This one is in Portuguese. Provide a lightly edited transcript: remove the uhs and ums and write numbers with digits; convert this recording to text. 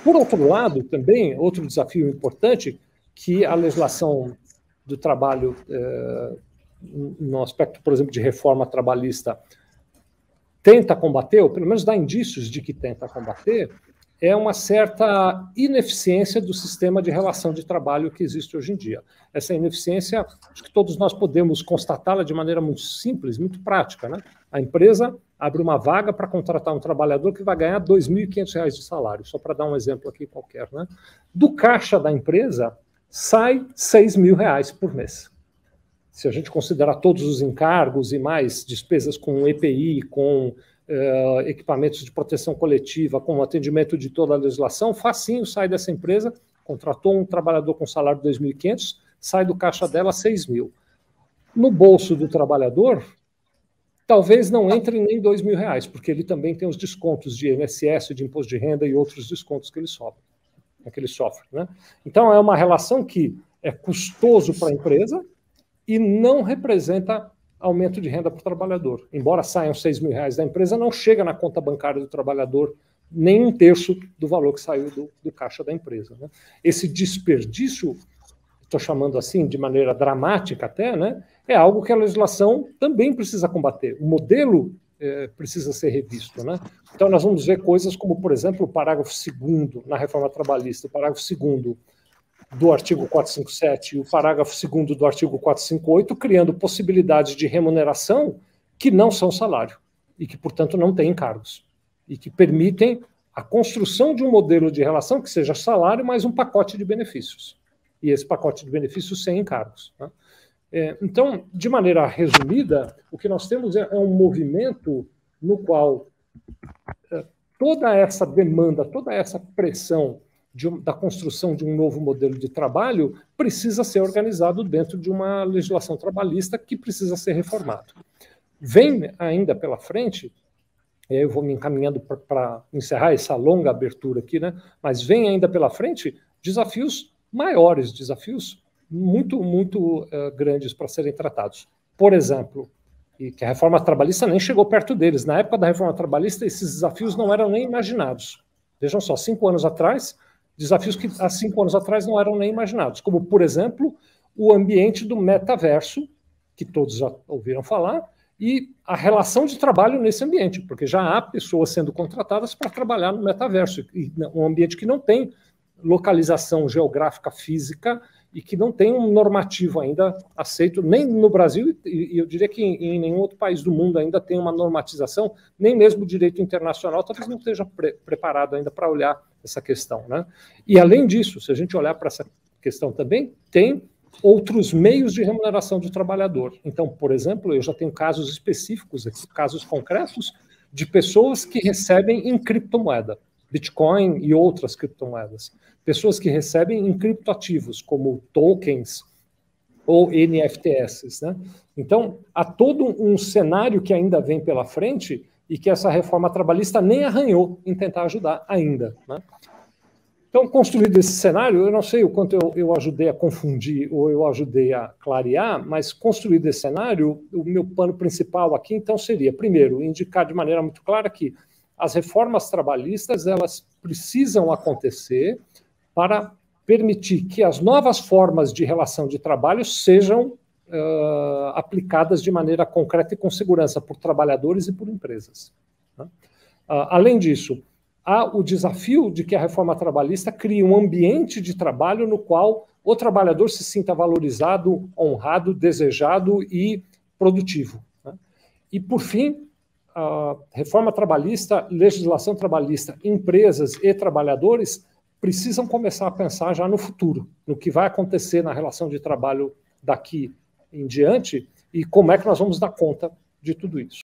Por outro lado, também, outro desafio importante, que a legislação do trabalho, no aspecto, por exemplo, de reforma trabalhista, tenta combater, ou pelo menos dá indícios de que tenta combater, é uma certa ineficiência do sistema de relação de trabalho que existe hoje em dia. Essa ineficiência, acho que todos nós podemos constatá-la de maneira muito simples, muito prática, né? A empresa abre uma vaga para contratar um trabalhador que vai ganhar R$ 2.500 de salário, só para dar um exemplo aqui qualquer, né? Do caixa da empresa sai R$ 6.000 por mês. Se a gente considerar todos os encargos e mais despesas com EPI, com equipamentos de proteção coletiva, com o atendimento de toda a legislação, facinho sai dessa empresa, contratou um trabalhador com salário de 2.500, sai do caixa dela 6.000. No bolso do trabalhador, talvez não entre nem R$ 2.000, porque ele também tem os descontos de INSS, de imposto de renda e outros descontos que ele sofre, né? Então, é uma relação que é custoso para a empresa e não representa aumento de renda para o trabalhador. Embora saiam R$ 6.000 da empresa, não chega na conta bancária do trabalhador nem 1/3 do valor que saiu do caixa da empresa, né? Esse desperdício, estou chamando assim de maneira dramática até, né, é algo que a legislação também precisa combater. O modelo precisa ser revisto, né? Então, nós vamos ver coisas como, por exemplo, o parágrafo 2º na reforma trabalhista, o parágrafo 2º do artigo 457 e o parágrafo 2º do artigo 458, criando possibilidades de remuneração que não são salário e que, portanto, não têm encargos e que permitem a construção de um modelo de relação que seja salário mais um pacote de benefícios. E esse pacote de benefícios sem encargos, né? Então, de maneira resumida, o que nós temos é um movimento no qual toda essa demanda, toda essa pressão da construção de um novo modelo de trabalho precisa ser organizado dentro de uma legislação trabalhista que precisa ser reformado. Vem ainda pela frente, e aí eu vou me encaminhando para encerrar essa longa abertura aqui, né? Mas vem ainda pela frente desafios maiores, desafios muito, muito grandes para serem tratados. Por exemplo, e que a reforma trabalhista nem chegou perto deles. Na época da reforma trabalhista, esses desafios não eram nem imaginados. Vejam só, 5 anos atrás, desafios que há 5 anos atrás não eram nem imaginados, como, por exemplo, o ambiente do metaverso, que todos já ouviram falar, e a relação de trabalho nesse ambiente, porque já há pessoas sendo contratadas para trabalhar no metaverso, um ambiente que não tem localização geográfica física e que não tem um normativo ainda aceito, nem no Brasil, e eu diria que em nenhum outro país do mundo ainda tem uma normatização, nem mesmo o direito internacional talvez não esteja preparado ainda para olhar essa questão, né? E, além disso, se a gente olhar para essa questão também, tem outros meios de remuneração do trabalhador. Então, por exemplo, eu já tenho casos específicos aqui, casos concretos, de pessoas que recebem em criptomoeda, Bitcoin e outras criptomoedas. Pessoas que recebem em criptoativos, como tokens ou NFTs, né? Então, há todo um cenário que ainda vem pela frente e que essa reforma trabalhista nem arranhou em tentar ajudar ainda, né? Então, construído esse cenário, eu não sei o quanto eu ajudei a confundir ou eu ajudei a clarear, mas construído esse cenário, o meu plano principal aqui, então, seria, primeiro, indicar de maneira muito clara que as reformas trabalhistas, elas precisam acontecer para permitir que as novas formas de relação de trabalho sejam aplicadas de maneira concreta e com segurança por trabalhadores e por empresas, né? Além disso, há o desafio de que a reforma trabalhista crie um ambiente de trabalho no qual o trabalhador se sinta valorizado, honrado, desejado e produtivo, né? E, por fim, a reforma trabalhista, legislação trabalhista, empresas e trabalhadores precisam começar a pensar já no futuro, no que vai acontecer na relação de trabalho daqui em diante e como é que nós vamos dar conta de tudo isso.